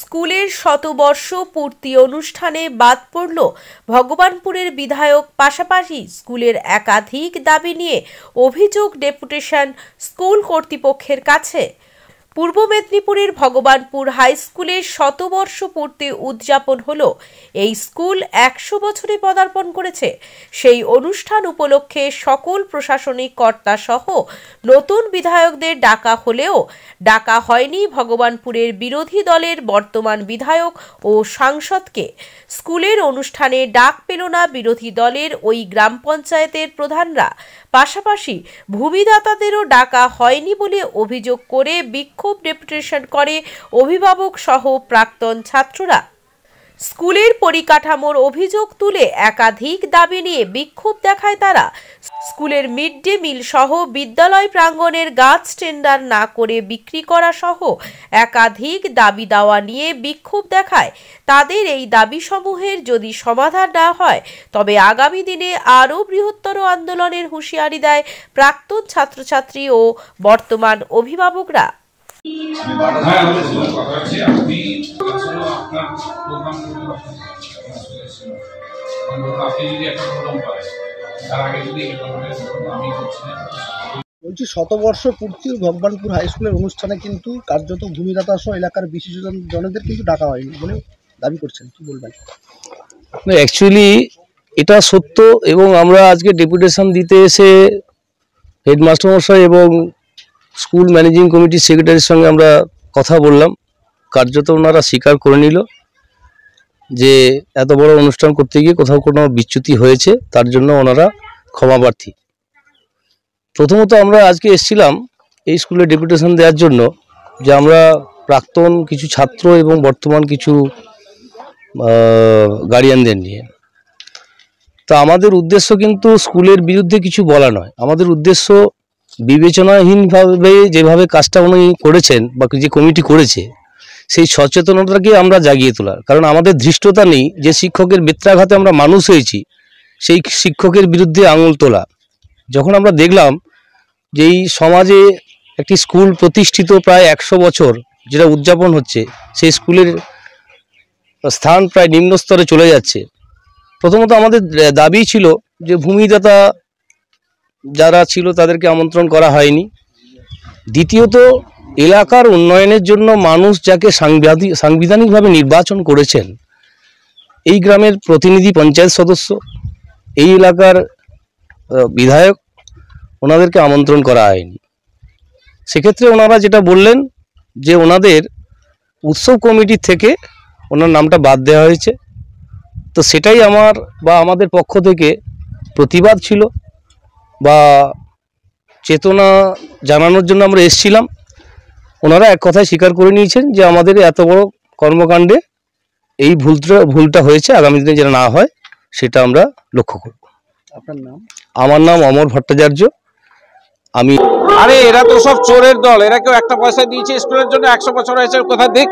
স্কুলের শতবর্ষ পূর্তি অনুষ্ঠানে বাদ পড়ল ভগবানপুরের বিধায়ক। পাশাপাশি স্কুলের একাধিক দাবি নিয়ে অভিযোগ ডেপুটেশন স্কুল কর্তৃপক্ষের কাছে। পূর্ব মেদিনীপুরের ভগবানপুর হাই স্কুলের শতবর্ষ পূর্তি উদযাপন হলো। এই স্কুল 100 বছরে পদার্পণ করেছে। সেই অনুষ্ঠান উপলক্ষে সকল প্রশাসনিক কর্তা সহ নতুন বিধায়কদের ডাকা হলেও ডাকা হয়নি ভগবানপুরের বিরোধী দলের বর্তমান বিধায়ক ও সাংসদকে। স্কুলের অনুষ্ঠানে ডাক পেল না বিরোধী দলের ওই গ্রাম পঞ্চায়েতের প্রধানরা। পাশাপাশি ভূমিদাতাদেরও ডাকা হয়নি বলে অভিযোগ করে বিক্ষোভ ডেপুটেশন করে অভিভাবক সহ প্রাক্তন ছাত্ররা। স্কুলের পরিকাঠামোর অভিযোগ তুলে একাধিক দাবি নিয়ে বিক্ষোভ দেখায় তারা। স্কুলের মিড ডে মিল সহ বিদ্যালয় প্রাঙ্গণের গাছ টেন্ডার না করে বিক্রি করা সহ একাধিক দাবি দাওয়া নিয়ে বিক্ষোভ দেখায়। তাদের এই দাবিসমূহের যদি সমাধান না হয় তবে আগামী দিনে আরও বৃহত্তর আন্দোলনের হুঁশিয়ারি দেয় প্রাক্তন ছাত্রছাত্রী ও বর্তমান অভিভাবকরা। বলছি, শতবর্ষ পূর্তি ভগবানপুর হাই স্কুলের অনুষ্ঠানে কিন্তু কার্যত ভূমিদাতা সহ এলাকার বিশিষ্টজনদের কিন্তু ডাকা হয়নি বলে দাবি করছেন, কি বলবেন? অ্যাকচুয়ালি এটা সত্য, এবং আমরা আজকে ডেপুটেশন দিতে এসে হেডমাস্টার মশাই এবং স্কুল ম্যানেজিং কমিটির সেক্রেটারির সঙ্গে আমরা কথা বললাম। কার্যত ওনারা স্বীকার করে নিল যে এত বড় অনুষ্ঠান করতে গিয়ে কোথাও কোনো বিচ্যুতি হয়েছে, তার জন্য ওনারা ক্ষমা প্রার্থী। প্রথমত আমরা আজকে এসেছিলাম এই স্কুলে ডেপুটেশন দেওয়ার জন্য যে আমরা প্রাক্তন কিছু ছাত্র এবং বর্তমান কিছু গার্ডিয়ানদের নিয়ে। তা আমাদের উদ্দেশ্য কিন্তু স্কুলের বিরুদ্ধে কিছু বলা নয়। আমাদের উদ্দেশ্য বিবেচনাহীনভাবে যেভাবে কাজটা উনি করেছেন বা যে কমিটি করেছে সেই সচেতনতাকে আমরা জাগিয়ে তোলার। কারণ আমাদের ধৃষ্টতা নেই যে শিক্ষকের বেত্রাঘাতে আমরা মানুষ হয়েছি সেই শিক্ষকের বিরুদ্ধে আঙুল তোলা। যখন আমরা দেখলাম যে এই সমাজে একটি স্কুল প্রতিষ্ঠিত প্রায় 100 বছর যেটা উদযাপন হচ্ছে, সেই স্কুলের স্থান প্রায় নিম্ন স্তরে চলে যাচ্ছে। প্রথমত আমাদের দাবি ছিল যে ভূমিদাতা যারা ছিল তাদেরকে আমন্ত্রণ করা হয়নি। দ্বিতীয়ত, এলাকার উন্নয়নের জন্য মানুষ যাকে সাংবিধানিকভাবে নির্বাচন করেছেন, এই গ্রামের প্রতিনিধি পঞ্চায়েত সদস্য, এই এলাকার বিধায়ক, ওনাদেরকে আমন্ত্রণ করা হয়নি। সেক্ষেত্রে ওনারা যেটা বললেন যে ওনাদের উৎসব কমিটি থেকে ওনার নামটা বাদ দেওয়া হয়েছে। তো সেটাই আমাদের পক্ষ থেকে প্রতিবাদ ছিল বা চেতনা জানানোর জন্য আমরা এসেছিলাম। ওনারা এক কথায় স্বীকার করে নিয়েছেন যে আমাদের এত বড় কর্মকাণ্ডে এই ভুলটা হয়েছে, আগামী দিনে যেন না হয় সেটা আমরা লক্ষ্য করব। আপনার নাম? আমার নাম অমর ভট্টাচার্য। আমি এরা তো সব চোরের দল। এরা কেউ একটা পয়সা দিয়েছে স্কুলের জন্য, 100 বছর হয়েছে কোথা দিক।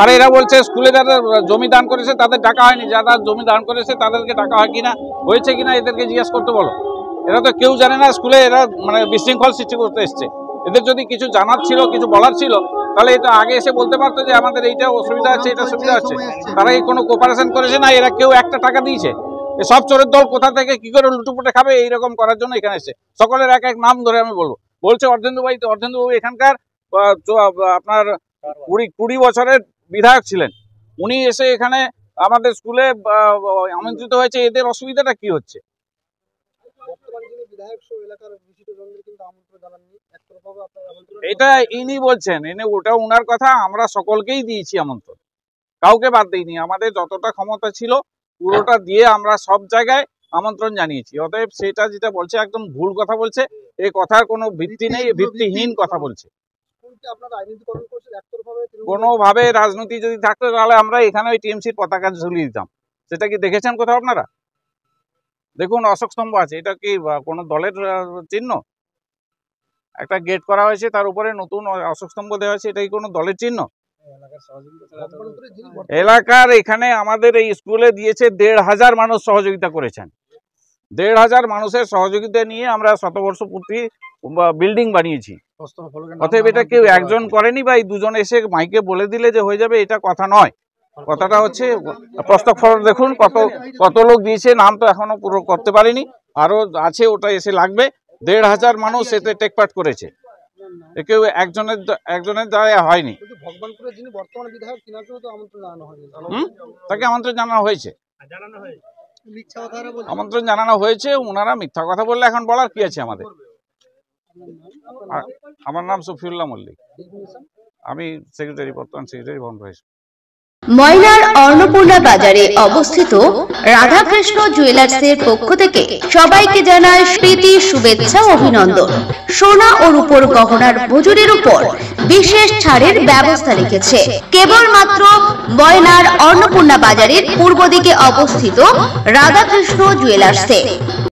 আর এরা বলছে স্কুলে যারা জমি দান করেছে তাদের ডাকা হয়নি, যারা জমি দান করেছে তাদেরকে ডাকা হয় কিনা, হয়েছে কিনা এদেরকে জিজ্ঞাসা করতে বলো। এরা তো কেউ জানে না স্কুলে, এরা বিশৃঙ্খল সৃষ্টি করতে এসছে। এদের যদি কিছু জানার ছিল, কিছু বলার ছিল, তাহলে এটা আগে এসে বলতে পারতো যে আমাদের এইটা অসুবিধা আছে, এটা সুবিধা আছে। তারা এই কোনো কোপারেশন করেছে না, এরা কেউ একটা টাকা দিয়েছে। সব চোরের দল কোথা থেকে কি করে লুটুপুটে খাবে এইরকম করার জন্য এখানে এসে সকলের এক এক নাম ধরে আমি বলবো। বলছে অর্ধেন্দুবাবু এখানকার আপনার 20 বছরের বিধায়ক ছিলেন, উনি এসে এখানে আমাদের স্কুলে আমন্ত্রিত হয়েছে। এদের অসুবিধাটা কি হচ্ছে? এটা ইনি বলছেন, ওটা উনার কথা। আমরা সকলকেই দিয়েছি আমন্ত্রণ, কাউকে বাদ দিইনি। আমাদের যতটা ক্ষমতা ছিল পুরোটা দিয়ে আমরা সব জায়গায় আমন্ত্রণ জানিয়েছি। অতএব সেটা যেটা বলছে একদম ভুল কথা বলছে। এই কথার কোনো ভিত্তি নেই, ভিত্তিহীন কথা বলছে। কোনোভাবে রাজনীতি যদি থাকতো তাহলে আমরা এখানে ওই টিএমসির পতাকা ঝুলিয়ে দিতাম। সেটা কি দেখেছেন কোথাও আপনারা? দেখুন, অশোক স্তম্ভ আছে, এটা কি কোনো দলের চিহ্ন? একটা গেট করা হয়েছে, তার উপরে নতুন অশোক স্তম্ভ দেওয়া হয়েছে, এটা কি কোনো দলের চিহ্ন? এলাকার এখানে আমাদের এই স্কুলে দিয়েছে 1,500 মানুষ সহযোগিতা করেছেন। 1,500 মানুষের সহযোগিতা নিয়ে আমরা শতবর্ষ পূর্তি বিল্ডিং বানিয়েছি। অতএব এটা কেউ একজন করেনি বা এই দুজন এসে মাইকে বলে দিলে যে হয়ে যাবে, এটা কথা নয়। কথাটা হচ্ছে প্রস্তাব ফরম দেখুন কত লোক দিয়েছে, নাম তো এখনো পুরো করতে পারিনি, আরো আছে, ওটা এসে লাগবে। ১,৫০০ মানুষ এতে টেক পার্ট করেছে, কেউ একজনের দ্বারা হয়নি। তাকে আমন্ত্রণ জানানো হয়েছে, ওনারা মিথ্যা কথা বললে এখন বলার কি আছে আমাদের। আমার নাম সফিউল্লাহ মল্লিক, আমি সেক্রেটারি, বর্তমান সেক্রেটারি ভবন ভাইস। ময়নার অন্নপূর্ণা বাজারে অবস্থিত রাধাকৃষ্ণ জুয়েলার্সের পক্ষ থেকে সবাইকে জানায় প্রীতি, শুভেচ্ছা, অভিনন্দন। সোনা ও রূপোর গহনার মজুরির উপর বিশেষ ছাড়ের ব্যবস্থা রেখেছে কেবলমাত্র ময়নার অন্নপূর্ণা বাজারের পূর্ব দিকে অবস্থিত রাধাকৃষ্ণ জুয়েলার্সে।